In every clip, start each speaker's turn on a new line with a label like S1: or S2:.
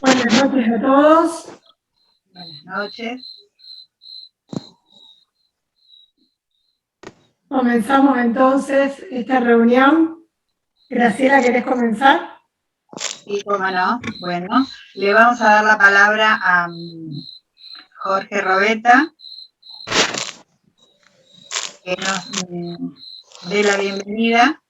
S1: Buenas noches a todos.
S2: Buenas noches.
S1: Comenzamos entonces esta reunión. Graciela, ¿querés comenzar?
S2: Sí, cómo no. Bueno, le vamos a dar la palabra a Jorge Robeta, que nos dé la bienvenida.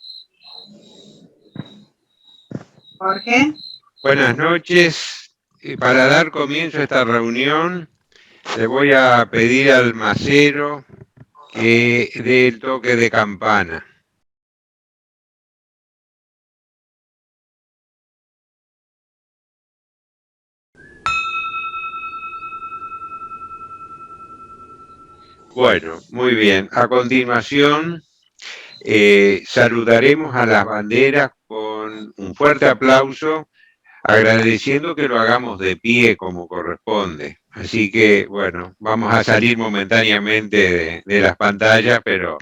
S2: Jorge.
S3: Buenas noches. Para dar comienzo a esta reunión, le voy a pedir al macero que dé el toque de campana. Bueno, muy bien. A continuación, saludaremos a las banderas con un fuerte aplauso, agradeciendo que lo hagamos de pie como corresponde. Así que, bueno, vamos a salir momentáneamente de las pantallas, pero...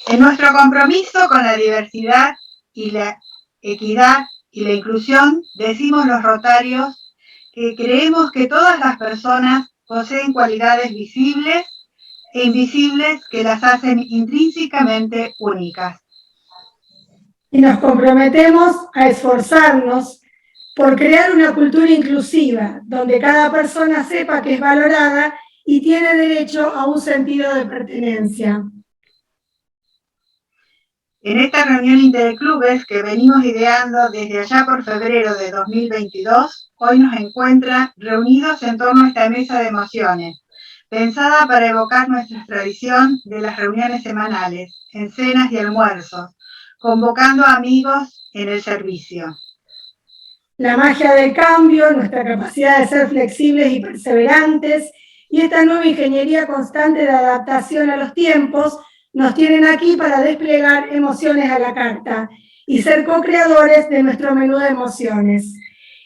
S2: En nuestro compromiso con la diversidad y la equidad y la inclusión, decimos los rotarios que creemos que todas las personas poseen cualidades visibles e invisibles que las hacen intrínsecamente únicas.
S1: Y nos comprometemos a esforzarnos por crear una cultura inclusiva, donde cada persona sepa que es valorada y tiene derecho a un sentido de pertenencia.
S2: En esta reunión interclubes que venimos ideando desde allá por febrero de 2022, hoy nos encuentra reunidos en torno a esta mesa de emociones, pensada para evocar nuestra tradición de las reuniones semanales, en cenas y almuerzos, convocando a amigos en el servicio.
S1: La magia del cambio, nuestra capacidad de ser flexibles y perseverantes, y esta nueva ingeniería constante de adaptación a los tiempos, nos tienen aquí para desplegar emociones a la carta y ser co-creadores de nuestro menú de emociones.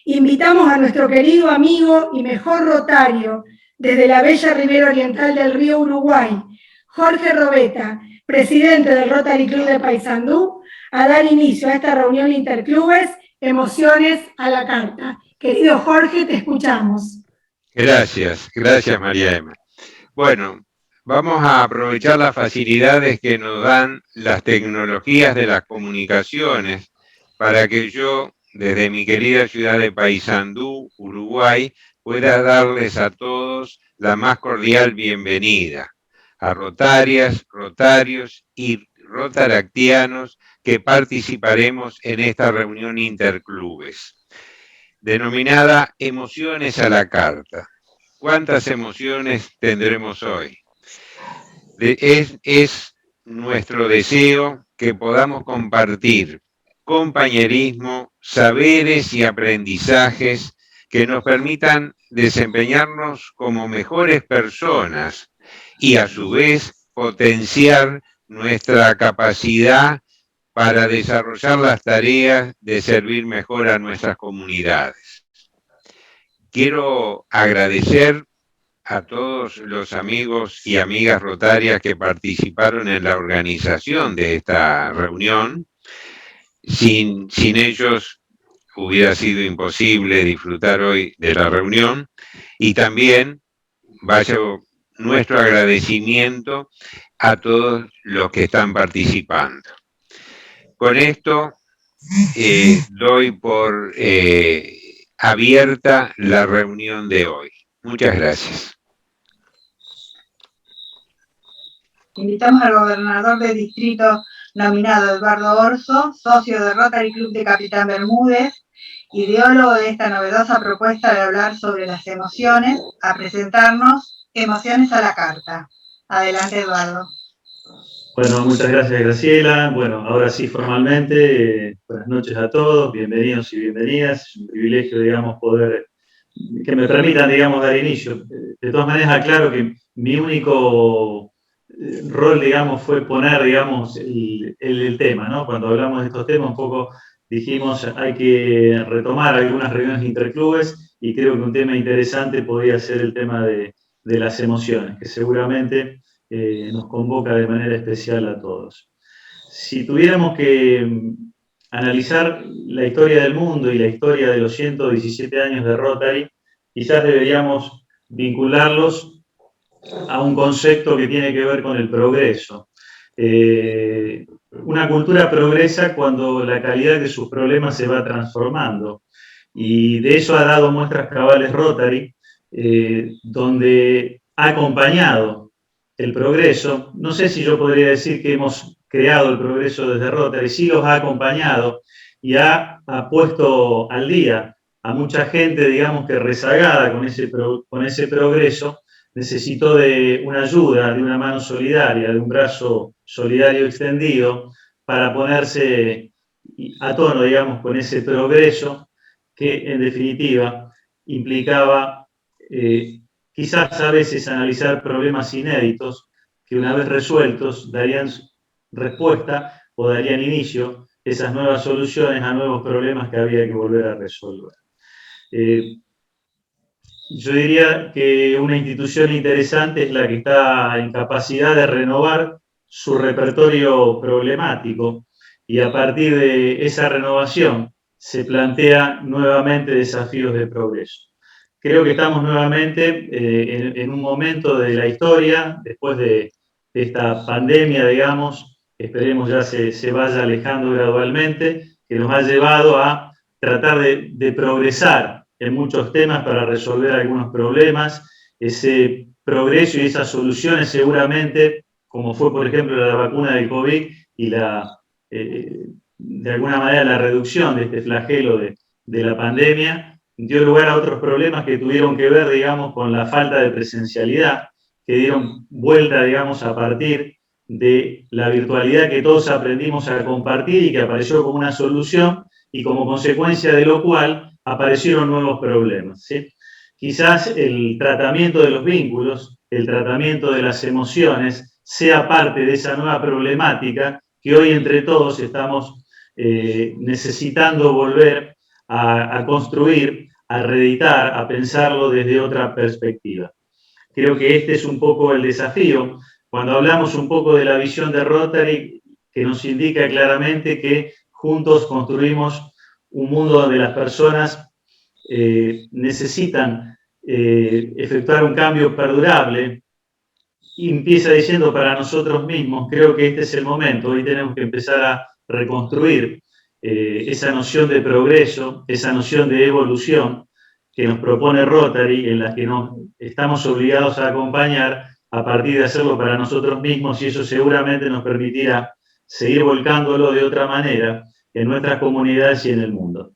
S1: Invitamos a nuestro querido amigo y mejor rotario desde la bella ribera oriental del río Uruguay, Jorge Robeta, presidente del Rotary Club de Paysandú, a dar inicio a esta reunión interclubes Emociones a la carta. Querido Jorge, te escuchamos.
S3: Gracias María Emma. Bueno, vamos a aprovechar las facilidades que nos dan las tecnologías de las comunicaciones para que yo, desde mi querida ciudad de Paysandú, Uruguay, pueda darles a todos la más cordial bienvenida, a rotarias, rotarios y rotaractianos que participaremos en esta reunión interclubes, denominada Emociones a la Carta. ¿Cuántas emociones tendremos hoy? Es nuestro deseo que podamos compartir compañerismo, saberes y aprendizajes que nos permitan desempeñarnos como mejores personas y a su vez potenciar nuestra capacidad para desarrollar las tareas de servir mejor a nuestras comunidades. Quiero agradecer a todos los amigos y amigas rotarias que participaron en la organización de esta reunión. Sin ellos hubiera sido imposible disfrutar hoy de la reunión, y también vaya nuestro agradecimiento a todos los que están participando. Con esto doy por abierta la reunión de hoy. Muchas gracias.
S2: Invitamos al gobernador del distrito nominado Eduardo Orso, socio del Rotary Club de Capitán Bermúdez, ideólogo de esta novedosa propuesta de hablar sobre las emociones, a presentarnos Emociones a la carta. Adelante, Eduardo.
S4: Bueno, muchas gracias, Graciela. Bueno, ahora sí, formalmente, buenas noches a todos, bienvenidos y bienvenidas. Es un privilegio, digamos, que me permitan, digamos, dar inicio. De todas maneras, aclaro que mi único rol, digamos, fue poner, digamos, el tema, ¿no? Cuando hablamos de estos temas, un poco dijimos, hay que retomar algunas reuniones interclubes y creo que un tema interesante podría ser el tema de las emociones, que seguramente nos convoca de manera especial a todos. Si tuviéramos que analizar la historia del mundo y la historia de los 117 años de Rotary, quizás deberíamos vincularlos a un concepto que tiene que ver con el progreso. Una cultura progresa cuando la calidad de sus problemas se va transformando. Y de eso ha dado muestras cabales Rotary, donde ha acompañado el progreso. No sé si yo podría decir que hemos creado el progreso desde Rotary, sí los ha acompañado y ha puesto al día a mucha gente, digamos, que rezagada con ese progreso, necesitó de una ayuda, de una mano solidaria, de un brazo solidario extendido para ponerse a tono, digamos, con ese progreso que en definitiva implicaba quizás a veces analizar problemas inéditos que una vez resueltos darían respuesta o darían inicio a esas nuevas soluciones a nuevos problemas que había que volver a resolver. Yo diría que una institución interesante es la que está en capacidad de renovar su repertorio problemático y a partir de esa renovación se plantea nuevamente desafíos de progreso. Creo que estamos nuevamente en un momento de la historia, después de esta pandemia, digamos, esperemos ya se vaya alejando gradualmente, que nos ha llevado a tratar de progresar en muchos temas para resolver algunos problemas. Ese progreso y esas soluciones seguramente, como fue por ejemplo la vacuna del COVID y de alguna manera la reducción de este flagelo de la pandemia, dio lugar a otros problemas que tuvieron que ver, digamos, con la falta de presencialidad, que dieron vuelta, digamos, a partir de la virtualidad que todos aprendimos a compartir y que apareció como una solución y como consecuencia de lo cual aparecieron nuevos problemas, ¿sí? Quizás el tratamiento de los vínculos, el tratamiento de las emociones, sea parte de esa nueva problemática que hoy entre todos estamos necesitando volver a construir, a reeditar, a pensarlo desde otra perspectiva. Creo que este es un poco el desafío. Cuando hablamos un poco de la visión de Rotary, que nos indica claramente que juntos construimos un mundo donde las personas necesitan efectuar un cambio perdurable, y empieza diciendo para nosotros mismos, creo que este es el momento, hoy tenemos que empezar a reconstruir esa noción de progreso, esa noción de evolución que nos propone Rotary, en la que nos estamos obligados a acompañar a partir de hacerlo para nosotros mismos, y eso seguramente nos permitirá seguir volcándolo de otra manera en nuestras comunidades y en el mundo.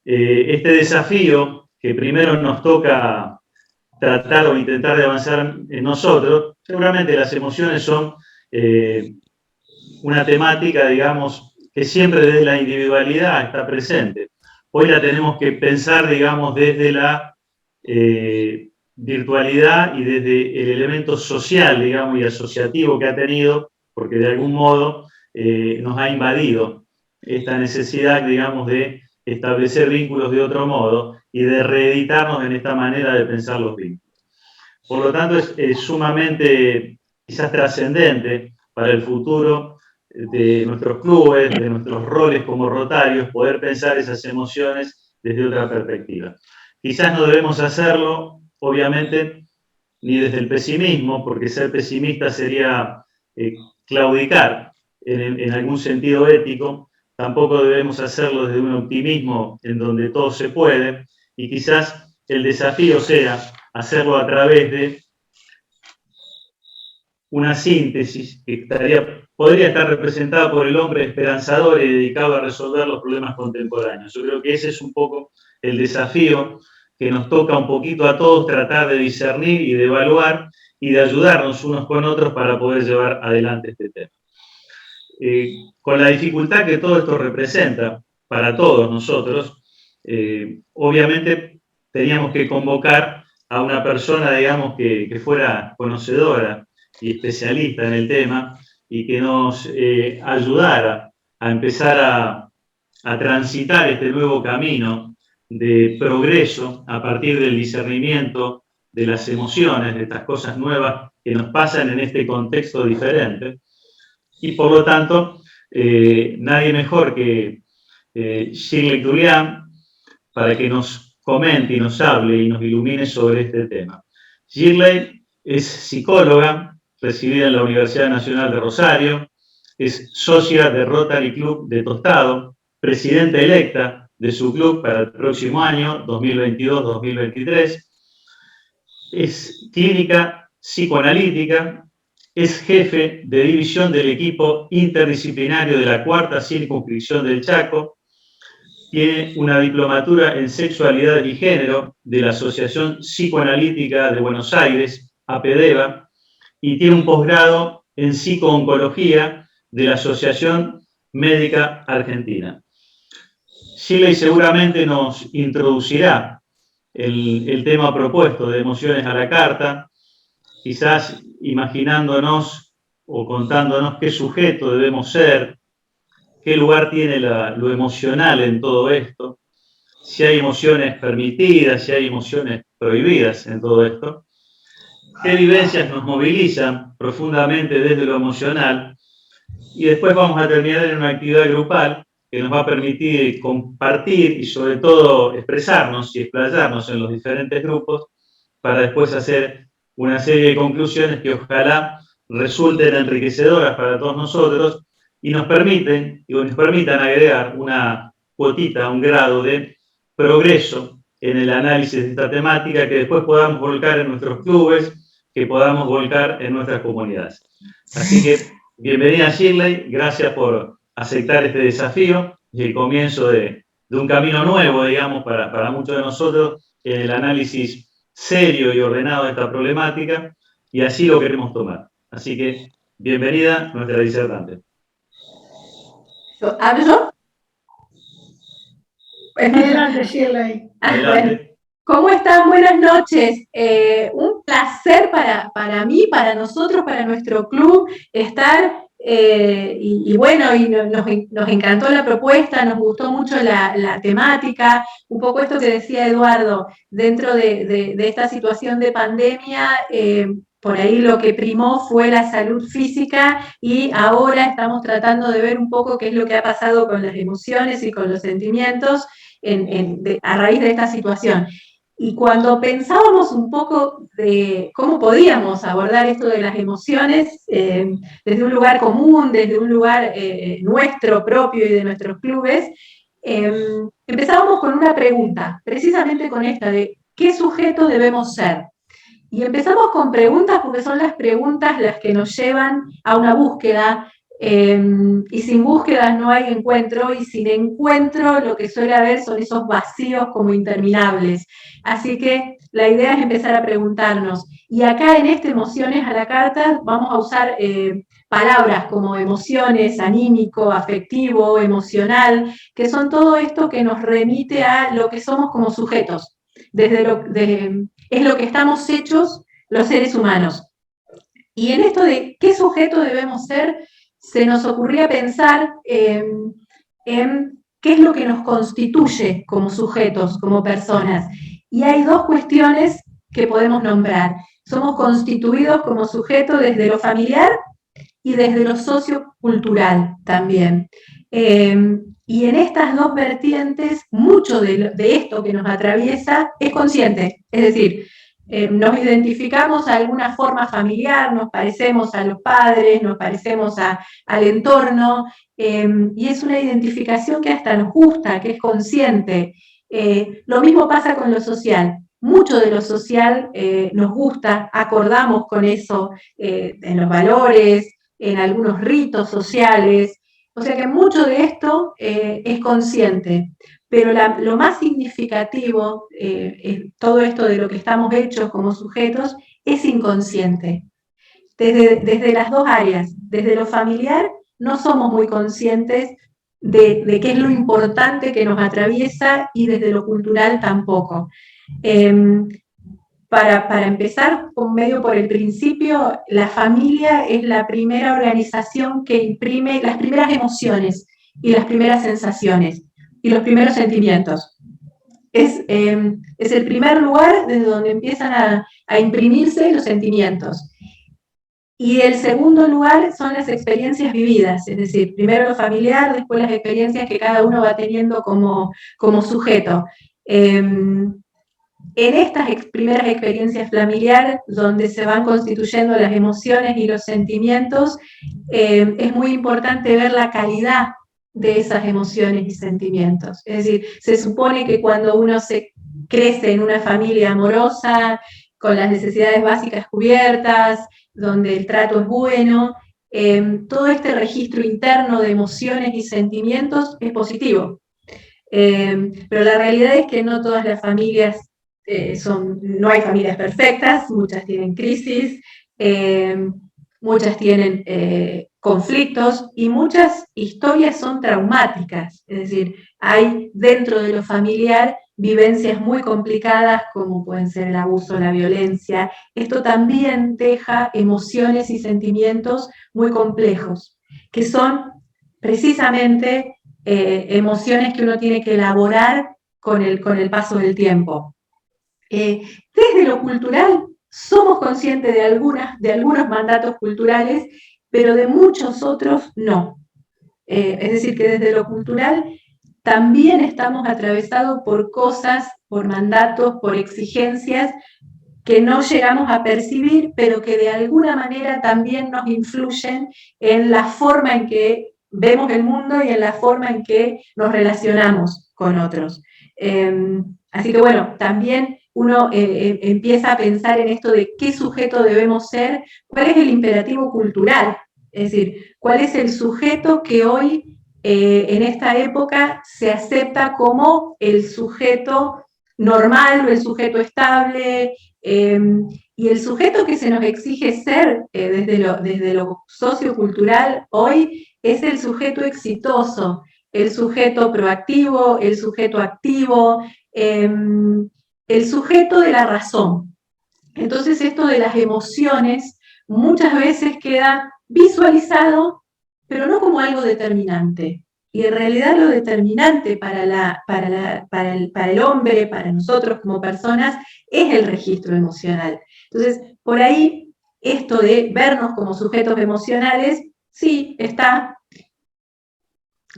S4: Este desafío que primero nos toca tratar o intentar de avanzar en nosotros, seguramente las emociones son una temática, digamos, que siempre desde la individualidad está presente. Hoy la tenemos que pensar, digamos, desde la virtualidad y desde el elemento social, digamos, y asociativo que ha tenido, porque de algún modo nos ha invadido esta necesidad, digamos, de establecer vínculos de otro modo y de reeditarnos en esta manera de pensar los vínculos. Por lo tanto, es sumamente, quizás trascendente para el futuro de nuestros clubes, de nuestros roles como rotarios, poder pensar esas emociones desde otra perspectiva. Quizás no debemos hacerlo, obviamente, ni desde el pesimismo, porque ser pesimista sería claudicar en algún sentido ético. Tampoco debemos hacerlo desde un optimismo en donde todo se puede, y quizás el desafío sea hacerlo a través de una síntesis que podría estar representada por el hombre esperanzador y dedicado a resolver los problemas contemporáneos. Yo creo que ese es un poco el desafío que nos toca un poquito a todos tratar de discernir y de evaluar y de ayudarnos unos con otros para poder llevar adelante este tema. Con la dificultad que todo esto representa para todos nosotros, obviamente teníamos que convocar a una persona, digamos, que fuera conocedora y especialista en el tema y que nos ayudara a empezar a transitar este nuevo camino de progreso a partir del discernimiento de las emociones, de estas cosas nuevas que nos pasan en este contexto diferente. Y por lo tanto, nadie mejor que Shirley Julián para que nos comente y nos hable y nos ilumine sobre este tema. Shirley es psicóloga, recibida en la Universidad Nacional de Rosario, es socia de Rotary Club de Tostado, presidenta electa de su club para el próximo año, 2022-2023, es clínica psicoanalítica, es jefe de división del equipo interdisciplinario de la 4ª circunscripción del Chaco, tiene una diplomatura en sexualidad y género de la Asociación Psicoanalítica de Buenos Aires, APEDEVA, y tiene un posgrado en psicooncología de la Asociación Médica Argentina. Shirley seguramente nos introducirá el tema propuesto de emociones a la carta, quizás imaginándonos o contándonos qué sujeto debemos ser, qué lugar tiene lo emocional en todo esto, si hay emociones permitidas, si hay emociones prohibidas en todo esto, qué vivencias nos movilizan profundamente desde lo emocional, y después vamos a terminar en una actividad grupal que nos va a permitir compartir y sobre todo expresarnos y explayarnos en los diferentes grupos para después hacer una serie de conclusiones que ojalá resulten enriquecedoras para todos nosotros y nos permitan agregar una cuotita, un grado de progreso en el análisis de esta temática que después podamos volcar en nuestros clubes, que podamos volcar en nuestras comunidades. Así que, bienvenida Shirley, gracias por aceptar este desafío y el comienzo de un camino nuevo, digamos, para muchos de nosotros en el análisis serio y ordenado de esta problemática, y así lo queremos tomar. Así que, bienvenida nuestra disertante.
S5: ¿Hablo yo?
S1: Adelante, Shirley.
S4: Adelante.
S5: Bueno, ¿cómo están? Buenas noches. Un placer para mí, para nosotros, para nuestro club, estar, y nos encantó la propuesta, nos gustó mucho la temática, un poco esto que decía Eduardo, dentro de esta situación de pandemia, por ahí lo que primó fue la salud física y ahora estamos tratando de ver un poco qué es lo que ha pasado con las emociones y con los sentimientos a raíz de esta situación. Y cuando pensábamos un poco de cómo podíamos abordar esto de las emociones desde un lugar común, desde un lugar nuestro propio y de nuestros clubes, empezábamos con una pregunta, precisamente con esta de ¿qué sujeto debemos ser? Y empezamos con preguntas porque son las preguntas las que nos llevan a una búsqueda, y sin búsquedas no hay encuentro, y sin encuentro lo que suele haber son esos vacíos como interminables. Así que la idea es empezar a preguntarnos. Y acá en este Emociones a la Carta vamos a usar palabras como emociones, anímico, afectivo, emocional, que son todo esto que nos remite a lo que somos como sujetos. Es lo que estamos hechos los seres humanos. Y en esto de qué sujeto debemos ser, se nos ocurría pensar en qué es lo que nos constituye como sujetos, como personas. Y hay dos cuestiones que podemos nombrar. Somos constituidos como sujetos desde lo familiar y desde lo sociocultural también. Y en estas dos vertientes, mucho de esto que nos atraviesa es consciente, es decir, nos identificamos a alguna forma familiar, nos parecemos a los padres, nos parecemos al entorno, y es una identificación que hasta nos gusta, que es consciente. Lo mismo pasa con lo social. Mucho de lo social nos gusta, acordamos con eso en los valores, en algunos ritos sociales. O sea que mucho de esto es consciente. pero lo más significativo, todo esto de lo que estamos hechos como sujetos, es inconsciente. Desde las dos áreas, desde lo familiar, no somos muy conscientes de qué es lo importante que nos atraviesa, y desde lo cultural tampoco. Para empezar, medio por el principio, la familia es la primera organización que imprime las primeras emociones y las primeras sensaciones y los primeros sentimientos. Es el primer lugar desde donde empiezan a imprimirse los sentimientos. Y el segundo lugar son las experiencias vividas, es decir, primero lo familiar, después las experiencias que cada uno va teniendo como sujeto. En estas primeras experiencias familiares, donde se van constituyendo las emociones y los sentimientos, es muy importante ver la calidad de esas emociones y sentimientos. Es decir, se supone que cuando uno se crece en una familia amorosa, con las necesidades básicas cubiertas, donde el trato es bueno, todo este registro interno de emociones y sentimientos es positivo. Pero la realidad es que no todas las familias no hay familias perfectas, muchas tienen crisis, muchas tienen conflictos, y muchas historias son traumáticas, es decir, hay dentro de lo familiar vivencias muy complicadas, como pueden ser el abuso, la violencia. Esto también deja emociones y sentimientos muy complejos, que son precisamente emociones que uno tiene que elaborar con el paso del tiempo. Desde lo cultural somos conscientes de algunos mandatos culturales, pero de muchos otros no. Es decir, que desde lo cultural también estamos atravesados por cosas, por mandatos, por exigencias que no llegamos a percibir, pero que de alguna manera también nos influyen en la forma en que vemos el mundo y en la forma en que nos relacionamos con otros. Así que bueno, también uno empieza a pensar en esto de qué sujeto debemos ser, cuál es el imperativo cultural, es decir, cuál es el sujeto que hoy, en esta época, se acepta como el sujeto normal o el sujeto estable, y el sujeto que se nos exige ser desde lo sociocultural hoy es el sujeto exitoso, el sujeto proactivo, el sujeto activo, el sujeto de la razón. Entonces esto de las emociones muchas veces queda visualizado, pero no como algo determinante. Y en realidad lo determinante para el hombre, para nosotros como personas, es el registro emocional. Entonces, por ahí, esto de vernos como sujetos emocionales, sí, está,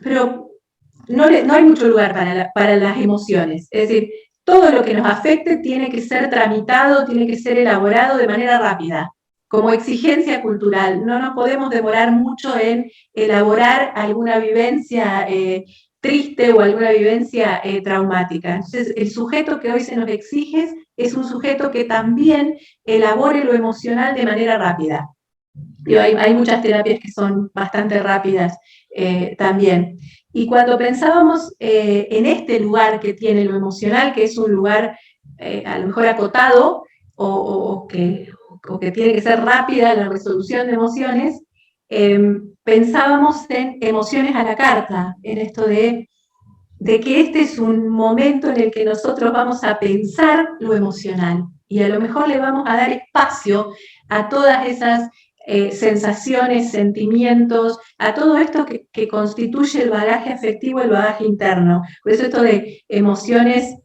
S5: pero no hay mucho lugar para las emociones. Es decir, todo lo que nos afecte tiene que ser tramitado, tiene que ser elaborado de manera rápida, como exigencia cultural. No nos podemos demorar mucho en elaborar alguna vivencia triste o alguna vivencia traumática. Entonces, el sujeto que hoy se nos exige es un sujeto que también elabore lo emocional de manera rápida. Hay muchas terapias que son bastante rápidas también. Y cuando pensábamos en este lugar que tiene lo emocional, que es un lugar a lo mejor acotado, o que tiene que ser rápida la resolución de emociones, pensábamos en emociones a la carta, en esto de que este es un momento en el que nosotros vamos a pensar lo emocional, y a lo mejor le vamos a dar espacio a todas esas sensaciones, sentimientos, a todo esto que constituye el bagaje afectivo, el bagaje interno. Por eso esto de emociones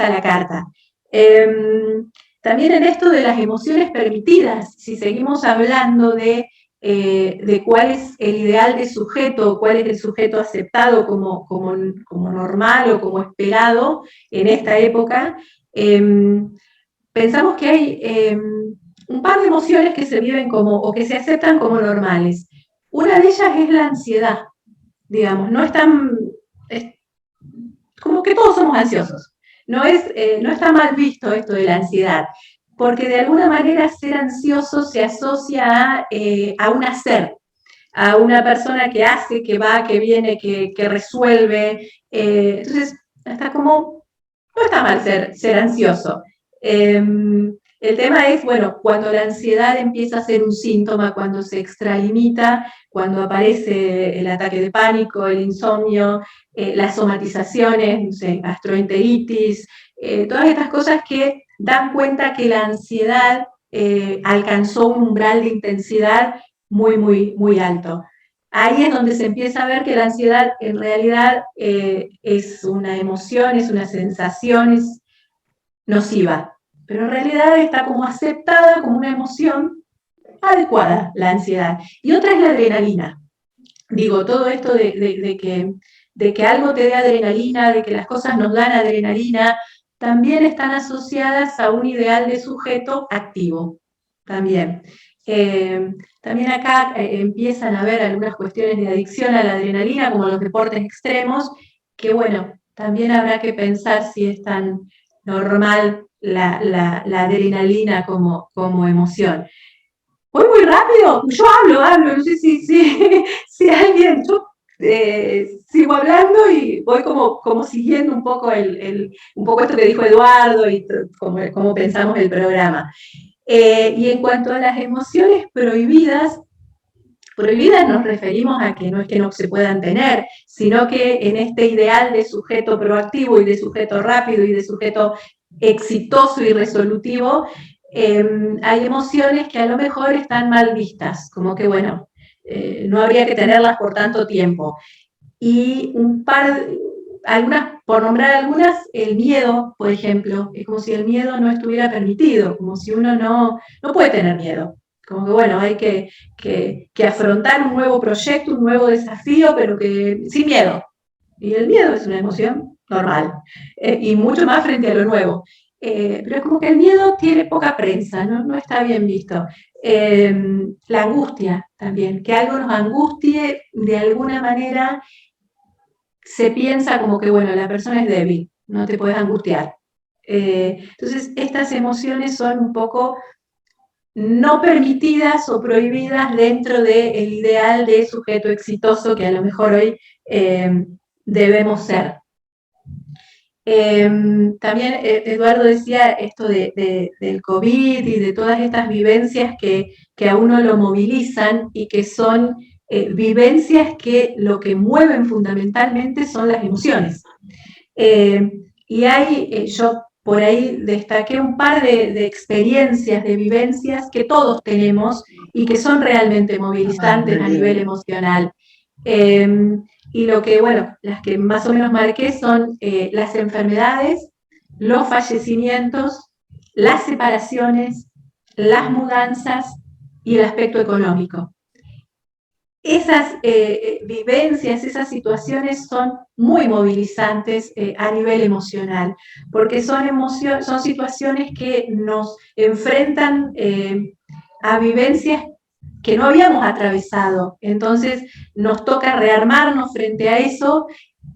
S5: a la carta. También en esto de las emociones permitidas, si seguimos hablando de cuál es el ideal de sujeto, cuál es el sujeto aceptado como normal o como esperado en esta época, pensamos que hay un par de emociones que se viven o que se aceptan como normales. Una de ellas es la ansiedad, digamos, como que todos somos ansiosos. No está mal visto esto de la ansiedad, porque de alguna manera ser ansioso se asocia a un hacer, a una persona que hace, que va, que viene, que resuelve. Entonces, está como, no está mal ser ansioso. El tema es, bueno, cuando la ansiedad empieza a ser un síntoma, cuando se extralimita, cuando aparece el ataque de pánico, el insomnio, las somatizaciones, no sé, gastroenteritis, todas estas cosas que dan cuenta que la ansiedad alcanzó un umbral de intensidad muy, muy, muy alto. Ahí es donde se empieza a ver que la ansiedad en realidad es una emoción, es una sensación, es nociva, pero en realidad está como aceptada como una emoción adecuada, la ansiedad. Y otra es la adrenalina. Digo, todo esto de que algo te dé adrenalina, de que las cosas nos dan adrenalina, también están asociadas a un ideal de sujeto activo. También. También acá empiezan a haber algunas cuestiones de adicción a la adrenalina, como los deportes extremos, que bueno, también habrá que pensar si es tan normal la adrenalina como emoción. Voy muy rápido, yo hablo, no sé si alguien, yo sigo hablando y voy como siguiendo un poco un poco esto que dijo Eduardo y cómo pensamos el programa. Y en cuanto a las emociones prohibidas nos referimos a que no es que no se puedan tener, sino que en este ideal de sujeto proactivo y de sujeto rápido y de sujeto exitoso y resolutivo, hay emociones que a lo mejor están mal vistas, como que bueno, no habría que tenerlas por tanto tiempo. Y por nombrar algunas, el miedo, por ejemplo, es como si el miedo no estuviera permitido, como si uno no puede tener miedo. Como que bueno, hay que afrontar un nuevo proyecto, un nuevo desafío, pero que sin miedo. Y el miedo es una emoción normal, y mucho más frente a lo nuevo. Pero es como que el miedo tiene poca prensa, no está bien visto. La angustia también, que algo nos angustie de alguna manera, se piensa como que, bueno, la persona es débil, no te puedes angustiar. Entonces, estas emociones son un poco no permitidas o prohibidas dentro del ideal de sujeto exitoso que a lo mejor hoy debemos ser. También Eduardo decía esto del COVID y de todas estas vivencias que a uno lo movilizan y que son vivencias que lo que mueven fundamentalmente son las emociones. Y yo por ahí destaqué un par de experiencias, de vivencias que todos tenemos y que son realmente movilizantes a nivel emocional. Y las que más o menos marqué son las enfermedades, los fallecimientos, las separaciones, las mudanzas y el aspecto económico. Esas vivencias, esas situaciones son muy movilizantes a nivel emocional, porque son situaciones que nos enfrentan a vivencias que no habíamos atravesado. Entonces nos toca rearmarnos frente a eso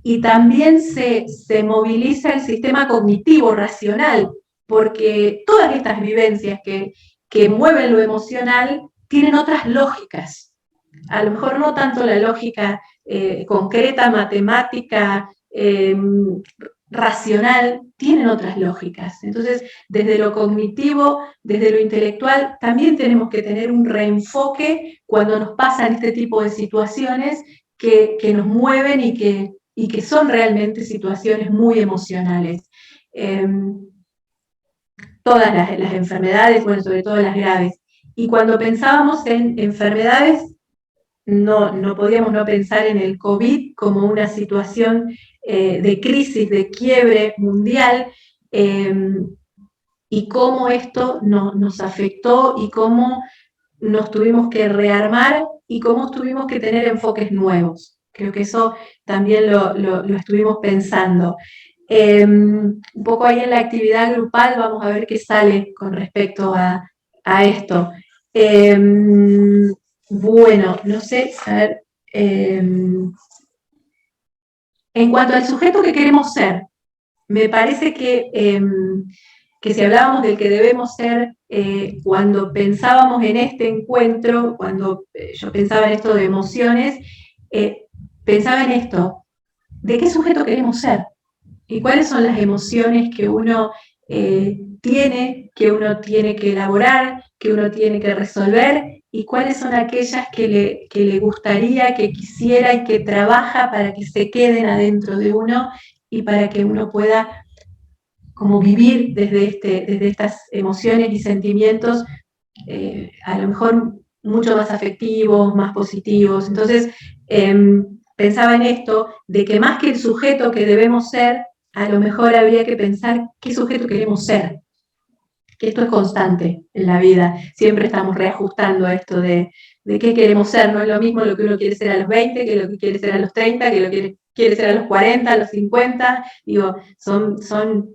S5: y también se moviliza el sistema cognitivo racional, porque todas estas vivencias que mueven lo emocional tienen otras lógicas. A lo mejor no tanto la lógica concreta, matemática, racional, tienen otras lógicas. Entonces, desde lo cognitivo, desde lo intelectual, también tenemos que tener un reenfoque cuando nos pasan este tipo de situaciones que nos mueven y que son realmente situaciones muy emocionales. Todas las enfermedades, bueno, sobre todo las graves. Y cuando pensábamos en enfermedades, no podíamos no pensar en el COVID como una situación de crisis, de quiebre mundial, y cómo esto nos afectó y cómo nos tuvimos que rearmar y cómo tuvimos que tener enfoques nuevos. Creo que eso también lo estuvimos pensando. Un poco ahí en la actividad grupal vamos a ver qué sale con respecto a esto. Bueno, no sé, a ver, en cuanto al sujeto que queremos ser, me parece que que si hablábamos del que debemos ser, cuando pensábamos en este encuentro, cuando yo pensaba en esto de emociones, pensaba en esto, ¿de qué sujeto queremos ser? ¿Y cuáles son las emociones que uno tiene que elaborar, que uno tiene que resolver? ¿Y cuáles son aquellas que le gustaría, que quisiera y que trabaja para que se queden adentro de uno y para que uno pueda como vivir desde estas emociones y sentimientos, a lo mejor mucho más afectivos, más positivos? Entonces, pensaba en esto, de que más que el sujeto que debemos ser, a lo mejor habría que pensar qué sujeto queremos ser, que esto es constante en la vida, siempre estamos reajustando esto de qué queremos ser, no es lo mismo lo que uno quiere ser a los 20, que lo que quiere ser a los 30, que lo que quiere ser a los 40, a los 50, digo, son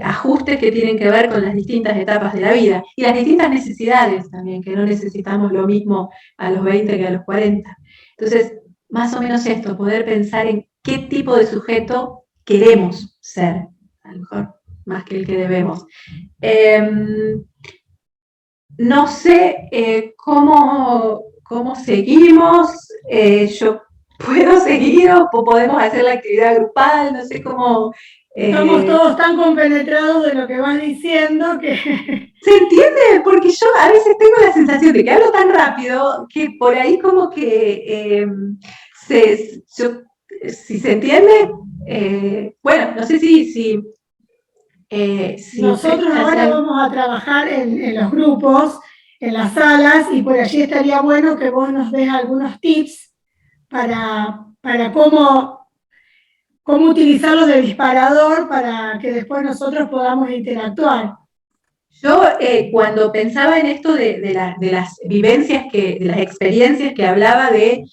S5: ajustes que tienen que ver con las distintas etapas de la vida, y las distintas necesidades también, que no necesitamos lo mismo a los 20 que a los 40. Entonces, más o menos esto, poder pensar en qué tipo de sujeto queremos ser, a lo mejor más que el que debemos. No sé cómo seguimos. Yo puedo seguir o podemos hacer la actividad grupal, no sé cómo.
S1: Estamos todos tan compenetrados de lo que vas diciendo que...
S5: ¿Se entiende? Porque yo a veces tengo la sensación de que hablo tan rápido que por ahí como que si se entiende, bueno, no sé si
S1: nosotros ahora vamos a trabajar en los grupos, en las salas, y por allí estaría bueno que vos nos des algunos tips para cómo utilizarlo de disparador para que después nosotros podamos interactuar.
S5: Yo cuando pensaba en esto de las vivencias, de las experiencias que hablaba de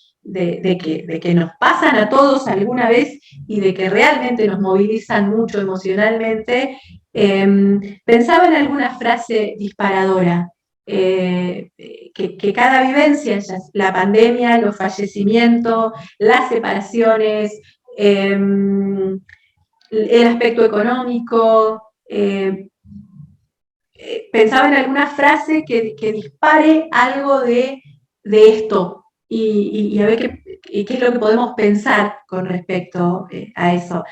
S5: que nos pasan a todos alguna vez y de que realmente nos movilizan mucho emocionalmente, pensaba en alguna frase disparadora, que cada vivencia, la pandemia, los fallecimientos, las separaciones, el aspecto económico, pensaba en alguna frase que dispare algo de esto y a ver qué es lo que podemos pensar con respecto a eso.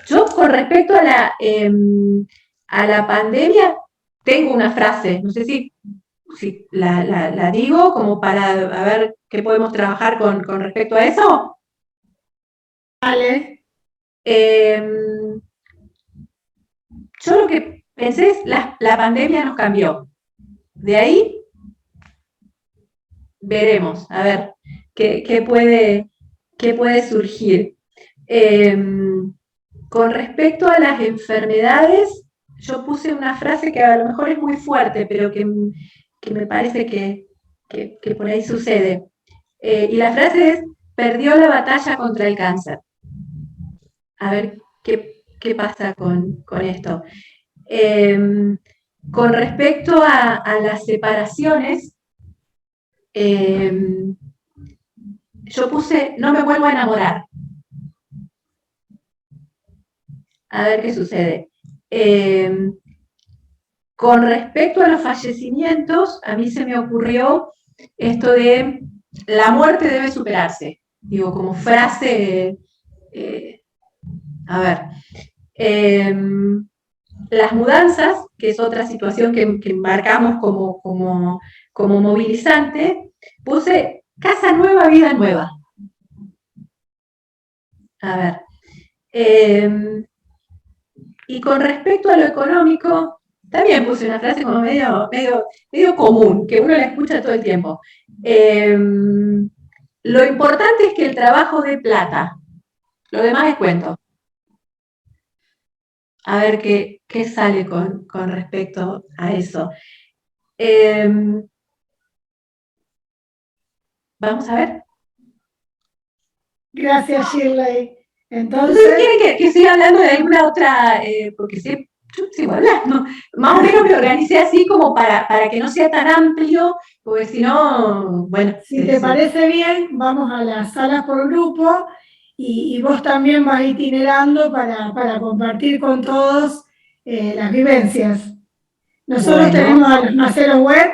S5: Yo con respecto a la pandemia tengo una frase, no sé si la digo como para a ver qué podemos trabajar con respecto a eso.
S1: Vale.
S5: Yo lo que pensé es la pandemia nos cambió. De ahí veremos, a ver qué puede surgir. Con respecto a las enfermedades, yo puse una frase que a lo mejor es muy fuerte, pero que me parece que por ahí sucede. Y la frase es: perdió la batalla contra el cáncer. A ver qué pasa con esto. Con respecto a las separaciones, yo puse: no me vuelvo a enamorar. A ver qué sucede. Con respecto a los fallecimientos, a mí se me ocurrió esto de la muerte debe superarse. Digo, como frase, a ver, las mudanzas, que es otra situación que embarcamos como movilizante, puse casa nueva, vida nueva. A ver, y con respecto a lo económico, también puse una frase como medio común, que uno la escucha todo el tiempo. Lo importante es que el trabajo dé plata. Lo demás es cuento. A ver qué sale con respecto a eso. Vamos a ver.
S1: Gracias, Shirley. Entonces
S5: ¿quieren que siga hablando de alguna otra? Porque sigo hablando. Más o menos me organicé así como para que no sea tan amplio, porque si no, bueno.
S1: Si te parece bien, vamos a las salas por grupo y vos también vas itinerando para compartir con todos las vivencias. Nosotros tenemos a los maceros web,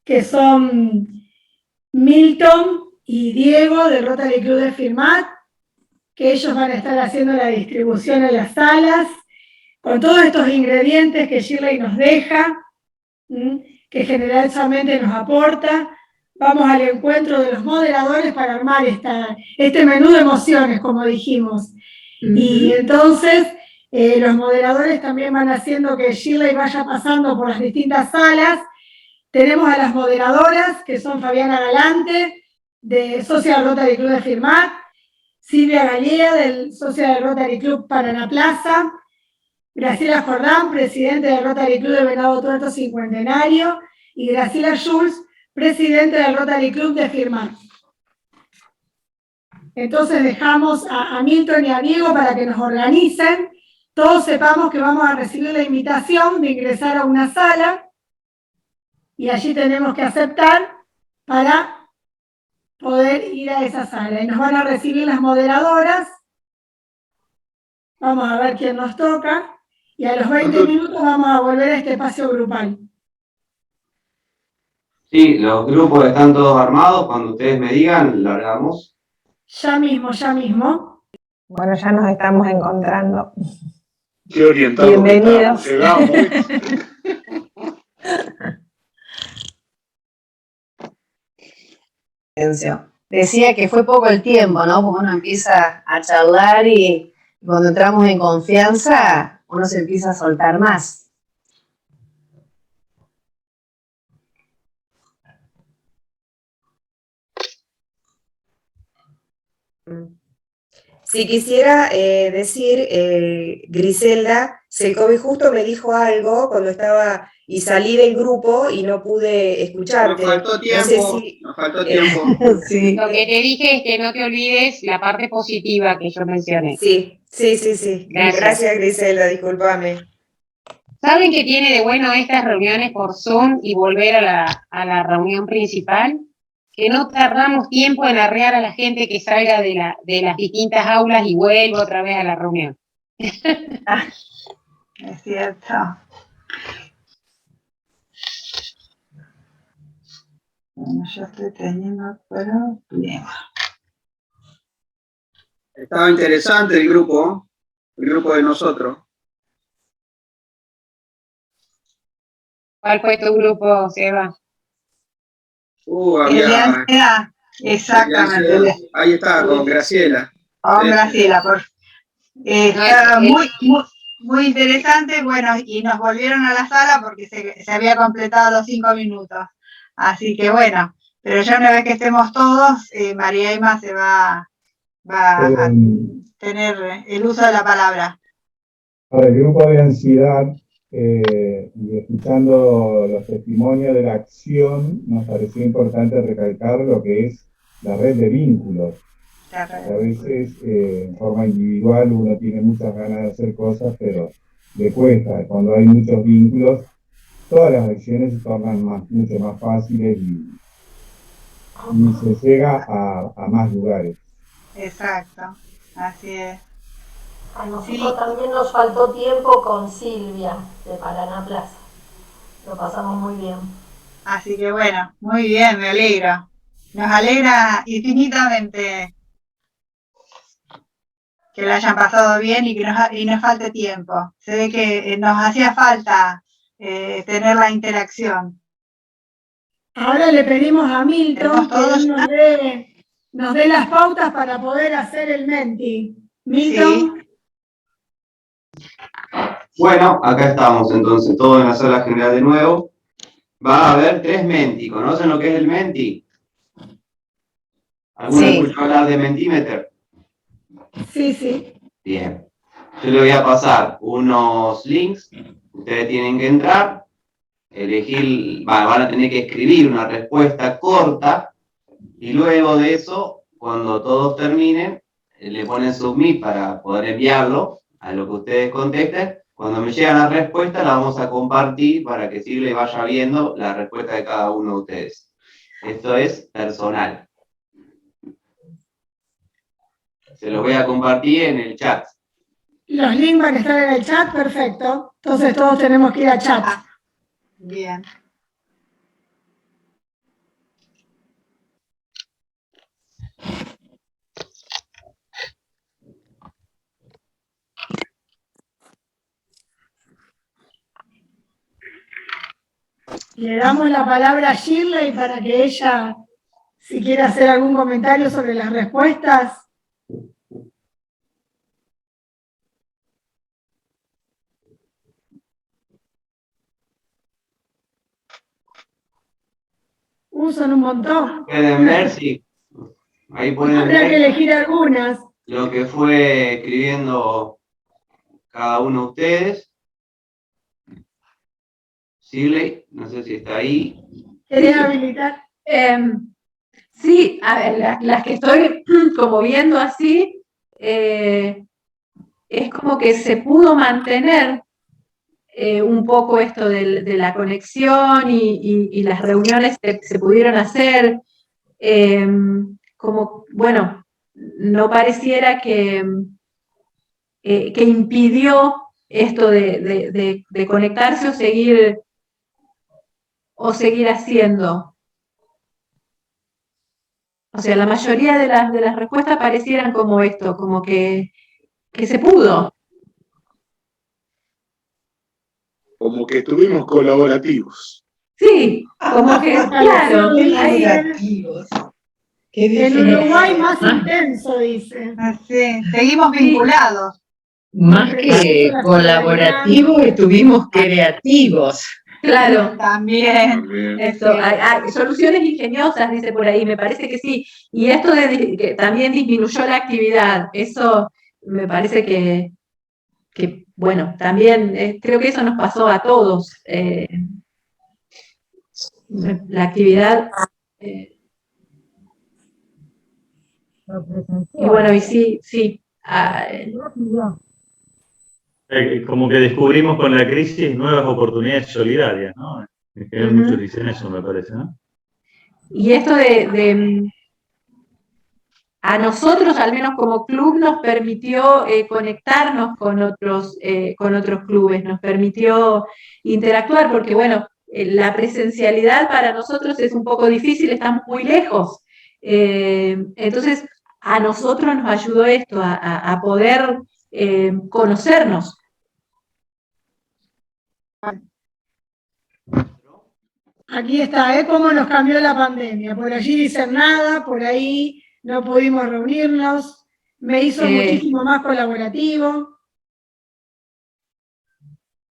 S1: que son Milton y Diego del Rotary Club de Firmat, que ellos van a estar haciendo la distribución en las salas, con todos estos ingredientes que Shirley nos deja, que generosamente nos aporta. Vamos al encuentro de los moderadores para armar este menú de emociones, como dijimos. Y entonces los moderadores también van haciendo que Shirley vaya pasando por las distintas salas. Tenemos a las moderadoras, que son Fabiana Galante, de socia del Rotary Club de Firmat, Silvia Galea, del socia del Rotary Club Paraná Plaza, Graciela Jordán, presidente del Rotary Club de Venado Tuerto Cincuentenario, y Graciela Schulz, presidente del Rotary Club de Firmat. Entonces dejamos a Milton y a Diego para que nos organicen. Todos sepamos que vamos a recibir la invitación de ingresar a una sala y allí tenemos que aceptar para poder ir a esa sala. Y nos van a recibir las moderadoras. Vamos a ver quién nos toca. Y a los 20 minutos vamos a volver a este espacio grupal.
S6: Sí, los grupos están todos armados. Cuando ustedes me digan, largamos.
S1: Ya mismo, ya mismo.
S7: Bueno, ya nos estamos encontrando.
S8: Qué orientado.
S7: Bienvenidos. Decía que fue poco el tiempo, ¿no? Porque uno empieza a charlar y cuando entramos en confianza, uno se empieza a soltar más.
S9: Si quisiera decir, Griselda Selkovi justo me dijo algo cuando estaba y salí del grupo y no pude escucharte.
S2: Nos faltó tiempo, nos faltó tiempo.
S7: Sí.
S10: Lo que te dije es que no te olvides la parte positiva que yo mencioné.
S9: Sí.
S10: Gracias,
S9: Griselda, discúlpame.
S10: ¿Saben qué tiene de bueno estas reuniones por Zoom y volver a la reunión principal? Que no tardamos tiempo en arrear a la gente que salga de las distintas aulas y vuelva otra vez a la reunión.
S2: Es cierto. Bueno, yo estoy teniendo problemas.
S8: Estaba interesante el grupo de nosotros.
S10: ¿Cuál fue tu grupo, Seba?
S2: El de ansiedad, exactamente.
S8: Ahí está, con Graciela.
S2: Con Graciela, estaba muy interesante, bueno, y nos volvieron a la sala porque se había completado los 5 minutos. Así que bueno, pero ya una vez que estemos todos, María Emma se va a tener el uso de la palabra.
S11: Para el grupo de ansiedad, y escuchando los testimonios de la acción, nos pareció importante recalcar lo que es la red de vínculos. A veces, en forma individual, uno tiene muchas ganas de hacer cosas, pero le cuesta. Cuando hay muchos vínculos, todas las acciones se tornan mucho más fáciles y se llega a más lugares.
S2: Exacto, así es.
S5: A nosotros también nos faltó tiempo con Silvia de Paraná Plaza. Lo pasamos muy bien.
S2: Así que bueno, muy bien, me alegro. Nos alegra infinitamente que lo hayan pasado bien y que nos falte tiempo. Se ve que nos hacía falta tener la interacción.
S1: Ahora le pedimos a Milton que nos dé las pautas para poder hacer el menti. Milton.
S2: Sí.
S6: Bueno, acá estamos entonces, todos en la sala general de nuevo. Va a haber 3 menti. ¿Conocen lo que es el menti? ¿Alguno escuchó hablar de Mentimeter?
S1: Sí.
S6: Bien. Yo le voy a pasar unos links. Ustedes tienen que entrar, elegir, van a tener que escribir una respuesta corta y luego de eso, cuando todos terminen, le ponen submit para poder enviarlo a lo que ustedes contesten. Cuando me llegan las respuestas, las vamos a compartir para que Silvia vaya viendo la respuesta de cada uno de ustedes. Esto es personal. Se los voy a compartir en el chat.
S1: Los links van a estar en el chat, perfecto. Entonces todos tenemos que ir a chat.
S2: Bien.
S1: Le damos la palabra a Shirley para que ella, si quiere hacer algún comentario sobre las respuestas. Son un montón.
S6: Pueden ver si ahí pueden
S1: Habrá que
S6: ver
S1: elegir algunas.
S6: lo que fue escribiendo cada uno de ustedes. Shirley, no sé si está ahí.
S1: ¿Querés habilitar?
S5: Sí, a ver, las que estoy como viendo así, es como que se pudo mantener un poco esto de la conexión y las reuniones se pudieron hacer, como, bueno, no pareciera que impidió esto de conectarse o seguir haciendo. O sea, la mayoría de las respuestas parecieran como esto, como que se pudo.
S12: Como que estuvimos colaborativos.
S5: Sí, como que, claro.
S9: Colaborativos.
S1: En Uruguay más intenso, dice.
S2: Sí, seguimos vinculados.
S13: Más que colaborativos, estuvimos creativos.
S5: Claro.
S2: También.
S5: Esto, hay soluciones ingeniosas, dice por ahí, me parece que sí. Y esto que también disminuyó la actividad, eso me parece que bueno, también creo que eso nos pasó a todos. La actividad. Y bueno, y sí.
S4: Como que descubrimos con la crisis nuevas oportunidades solidarias, ¿no? En general muchos dicen eso, me parece, ¿no?
S5: Y esto a nosotros, al menos como club, nos permitió conectarnos con otros clubes, nos permitió interactuar, porque bueno, la presencialidad para nosotros es un poco difícil, estamos muy lejos. Entonces, a nosotros nos ayudó esto, a poder conocernos.
S1: Aquí está, cómo nos cambió la pandemia. Por allí dicen nada, por ahí no pudimos reunirnos, me hizo muchísimo más colaborativo.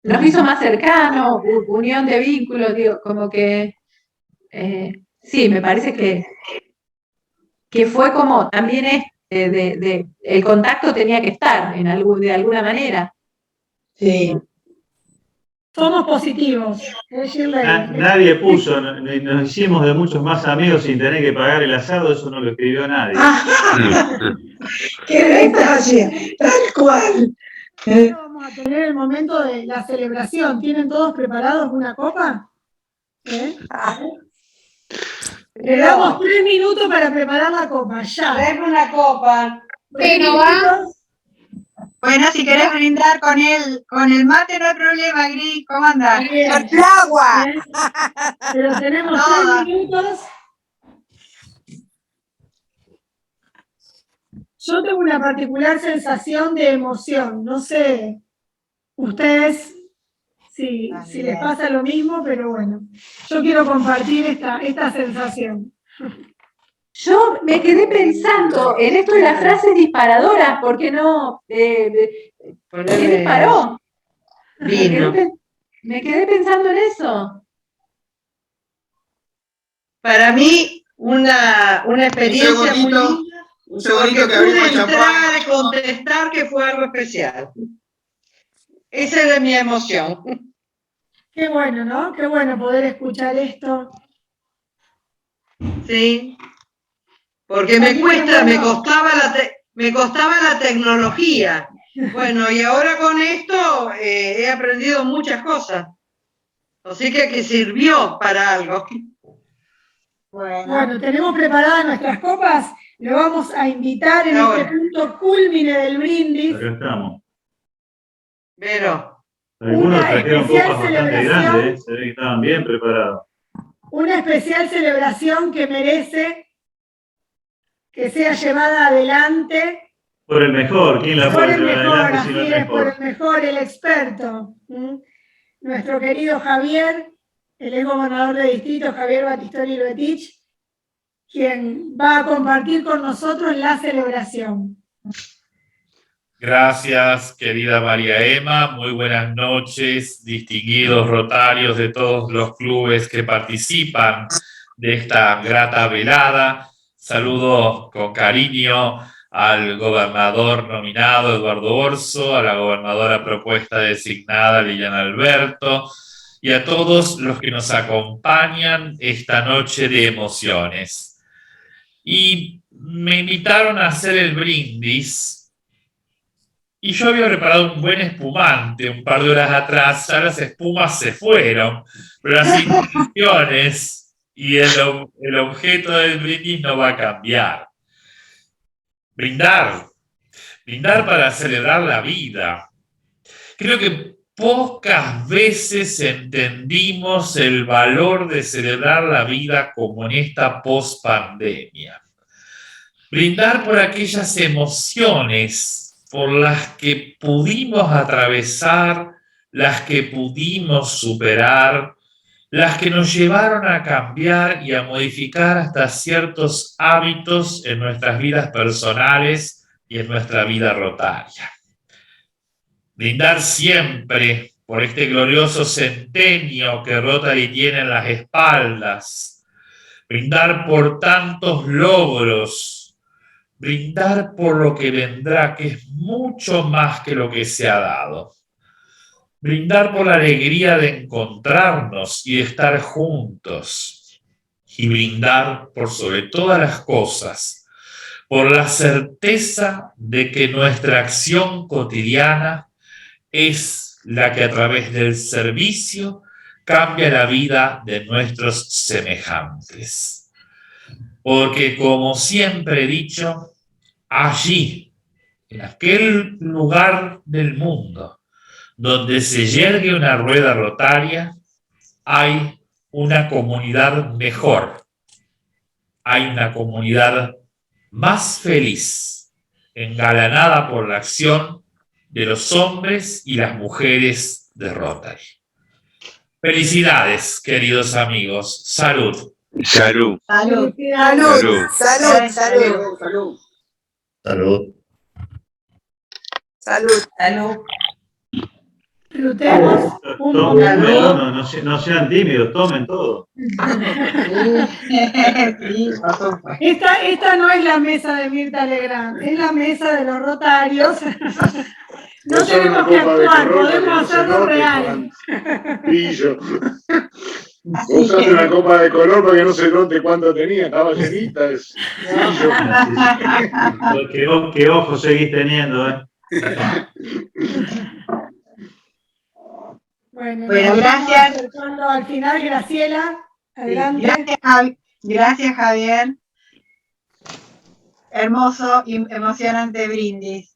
S5: Nos hizo más cercanos, unión de vínculos, digo, como que sí, me parece que fue como también el contacto tenía que estar de alguna manera.
S13: Sí.
S1: Somos positivos.
S4: Nadie puso, nos hicimos de muchos más amigos sin tener que pagar el asado, eso no lo escribió nadie.
S13: ¡Qué detalle! ¡Tal cual!
S1: Vamos a tener el momento de la celebración. ¿Tienen todos preparados una copa? Le damos 3 minutos para preparar la copa, ya.
S13: Traeme una copa.
S10: Pero va.
S2: Bueno, si querés brindar con el mate no hay problema, Gris. ¿Cómo andás?
S9: ¡Con el agua!
S1: Pero tenemos 3 minutos. Yo tengo una particular sensación de emoción. No sé ustedes si les pasa lo mismo, pero bueno. Yo quiero compartir esta sensación.
S5: Yo me quedé pensando en esto de las frases disparadoras, ¿por qué no? ¿Qué disparó? Me quedé pensando en eso.
S13: Para mí, una experiencia muy linda.
S8: Un segundito que
S13: pude
S8: abrimos el champán.
S13: entrar y contestar que fue algo especial. Esa era mi emoción.
S1: Qué bueno, ¿no? Qué bueno poder escuchar esto.
S13: Sí. Porque me costaba la tecnología. Bueno, y ahora con esto he aprendido muchas cosas. Así que sirvió para algo.
S1: Bueno, tenemos preparadas nuestras copas. Lo vamos a invitar en este punto culmine del brindis.
S4: Acá estamos.
S13: Pero.
S4: Algunos
S1: Una
S4: trajeron
S1: especial
S4: copas bastante
S1: celebración.
S4: grandes, se ve que estaban bien preparados.
S1: Una especial celebración que merece que sea llevada adelante
S4: Por el mejor, ¿quién la
S1: por
S4: puede
S1: el
S4: llevar
S1: mejor,
S4: adelante sino
S1: así
S4: el
S1: es, por
S4: mejor?
S1: el mejor, el experto. Nuestro querido Javier, el ex gobernador de distrito, Javier Batistoni Luetich, quien va a compartir con nosotros la celebración.
S14: Gracias, querida María Emma. Muy buenas noches, distinguidos rotarios de todos los clubes que participan de esta grata velada. Saludo con cariño al gobernador nominado Eduardo Orso, a la gobernadora propuesta designada Liliana Alberto y a todos los que nos acompañan esta noche de emociones. Y me invitaron a hacer el brindis. Y yo había preparado un buen espumante un par de horas atrás, ya las espumas se fueron, pero las intenciones y el objeto del brindis no va a cambiar. Brindar para celebrar la vida. Creo que pocas veces entendimos el valor de celebrar la vida como en esta pospandemia. Brindar por aquellas emociones por las que pudimos atravesar, las que pudimos superar, las que nos llevaron a cambiar y a modificar hasta ciertos hábitos en nuestras vidas personales y en nuestra vida rotaria. Brindar siempre por este glorioso centenio que Rotary tiene en las espaldas. Brindar por tantos logros. Brindar por lo que vendrá, que es mucho más que lo que se ha dado. Brindar por la alegría de encontrarnos y de estar juntos. Y brindar por sobre todas las cosas, por la certeza de que nuestra acción cotidiana es la que a través del servicio cambia la vida de nuestros semejantes. Porque como siempre he dicho, allí, en aquel lugar del mundo donde se yergue una rueda rotaria, hay una comunidad mejor, hay una comunidad más feliz, engalanada por la acción de los hombres y las mujeres de Rotary. Felicidades, queridos amigos. Salud.
S3: Salud.
S9: Salud.
S3: Salud.
S9: Salud. Salud.
S8: Salud.
S14: Salud.
S9: Salud. Salud.
S1: Disfrutemos un
S4: Tomen,
S1: momento.
S4: no sean tímidos, tomen todo.
S1: Esta no es la mesa de Mirta Legrand, es la mesa de los rotarios. No
S12: Vos sos
S1: tenemos
S12: una
S1: que
S12: copa de
S1: actuar,
S12: color para que
S1: podemos
S12: no se
S1: hacerlo
S12: note,
S1: real.
S12: Pillo. Vos usaste una copa de color para que no se note cuánto tenía, estaba llenita.
S4: ¿Qué ojo seguís teniendo, eh?
S1: Bueno,
S2: Bueno, gracias.
S1: Acercando al final, Graciela, adelante.
S2: Gracias, Javier. Hermoso y emocionante brindis.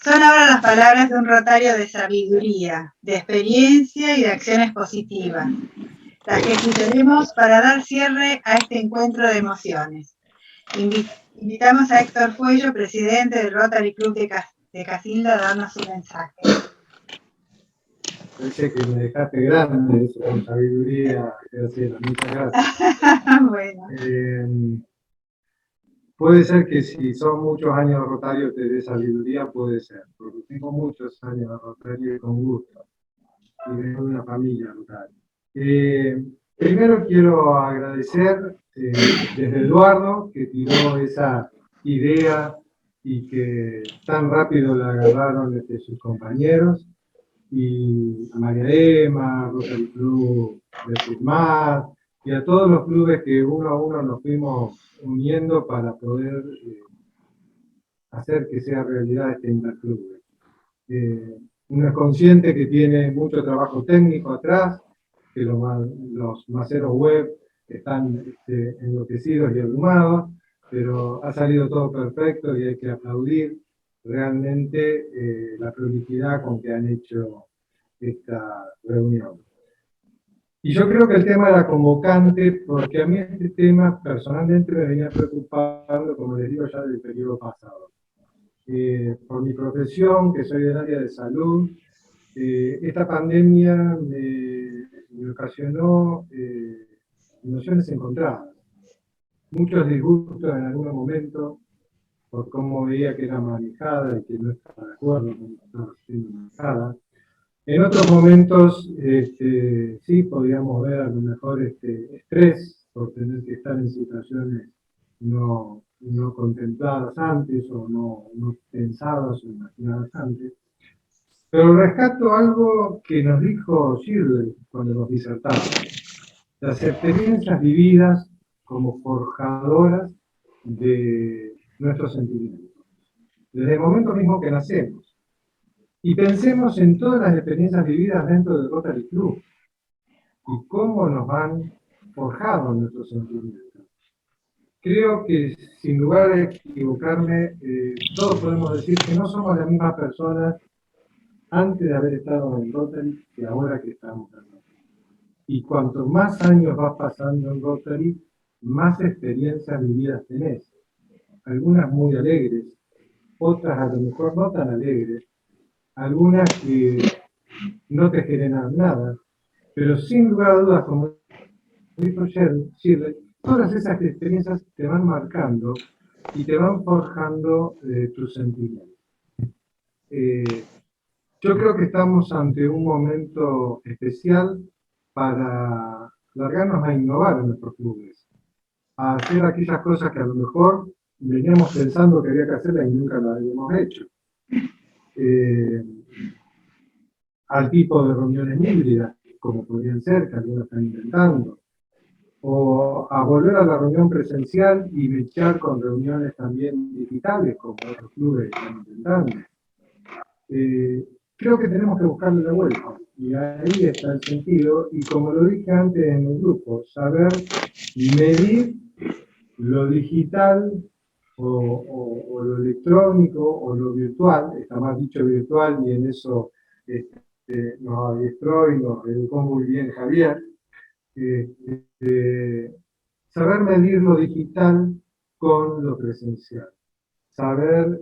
S2: Son ahora las palabras de un rotario de sabiduría, de experiencia y de acciones positivas, las que escucharemos para dar cierre a este encuentro de emociones. Invitamos a Héctor Fuello, presidente del Rotary Club de Casilda, a darnos su mensaje.
S15: Parece que me dejaste grande eso con sabiduría, Graciela. Muchas gracias.
S2: Bueno.
S15: Puede ser que si son muchos años de rotario te dé sabiduría, puede ser, porque tengo muchos años de rotario y con gusto, y vengo de una familia rotaria. Primero quiero agradecer desde Eduardo, que tiró esa idea y que tan rápido la agarraron sus compañeros, y a María Emma, Rotary Club de Firmar, y a todos los clubes que uno a uno nos fuimos uniendo para poder hacer que sea realidad este interclub. Uno es consciente que tiene mucho trabajo técnico atrás, que los maceros web están enloquecidos y abrumados, pero ha salido todo perfecto y hay que aplaudir realmente la prolijidad con que han hecho esta reunión. Y yo creo que el tema era convocante porque a mí este tema personalmente me venía preocupando, como les digo, ya del periodo pasado. Por mi profesión, que soy del área de salud, esta pandemia me ocasionó emociones encontradas. Muchos disgustos en algún momento por cómo veía que era manejada y que no estaba de acuerdo con cómo estaba siendo manejada. En otros momentos, sí, podíamos ver a lo mejor estrés por tener que estar en situaciones no contempladas antes o no pensadas o imaginadas antes. Pero rescato algo que nos dijo Shirley cuando nos disertábamos. Las experiencias vividas como forjadoras de nuestros sentimientos. Desde el momento mismo que nacemos. Y pensemos en todas las experiencias vividas dentro del Rotary Club y cómo nos han forjado nuestros sentimientos. Creo que, sin lugar a equivocarme, todos podemos decir que no somos la misma persona antes de haber estado en Rotary que ahora que estamos en Rotary. Y cuanto más años vas pasando en Rotary, más experiencias vividas tenés. Algunas muy alegres, otras a lo mejor no tan alegres, algunas que no te generan nada, pero sin lugar a dudas, como dijo Shirley, todas esas experiencias te van marcando y te van forjando tus sentimientos. Yo creo que estamos ante un momento especial para largarnos a innovar en nuestros clubes, a hacer aquellas cosas que a lo mejor veníamos pensando que había que hacerlas y nunca las habíamos hecho. Al tipo de reuniones híbridas, como podrían ser, que algunos están intentando, o a volver a la reunión presencial y mechar con reuniones también digitales, como otros clubes están intentando. Creo que tenemos que buscarle la vuelta, y ahí está el sentido, y como lo dije antes en el grupo, saber medir lo digital o lo electrónico o lo virtual, está más dicho virtual, y en eso nos adiestró y nos educó muy bien Javier, saber medir lo digital con lo presencial, saber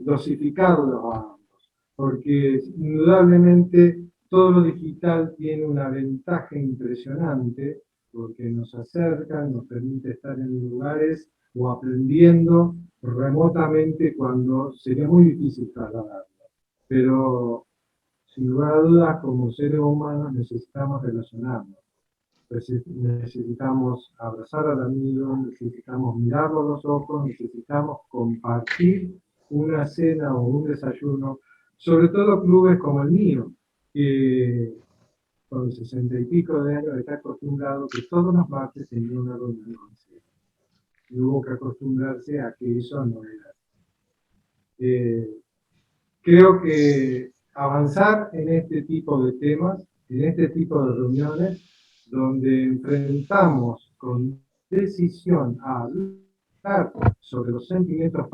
S15: dosificarlo a ambos, porque indudablemente todo lo digital tiene una ventaja impresionante, porque nos acerca, nos permite estar en lugares o aprendiendo remotamente cuando sería muy difícil trasladarlo. Pero sin lugar a dudas, como seres humanos necesitamos relacionarnos. Necesitamos abrazar al amigo, necesitamos mirarlo a los ojos, necesitamos compartir una cena o un desayuno, sobre todo clubes como el mío, que con 60 y pico de años está acostumbrado que todos los martes tenía una reunión de consejo. Y hubo que acostumbrarse a que eso no era. Creo que avanzar en este tipo de temas, en este tipo de reuniones, donde enfrentamos con decisión a hablar sobre los sentimientos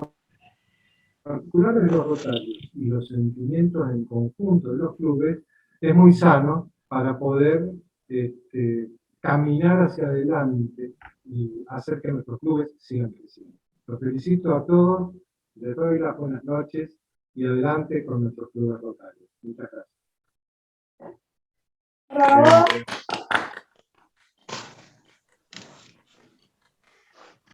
S15: particulares de los rotarios y los sentimientos en conjunto de los clubes, es muy sano para poder caminar hacia adelante y hacer que nuestros clubes sigan creciendo. Los felicito a todos, les doy las buenas noches y adelante con nuestros clubes rotarios. Muchas gracias.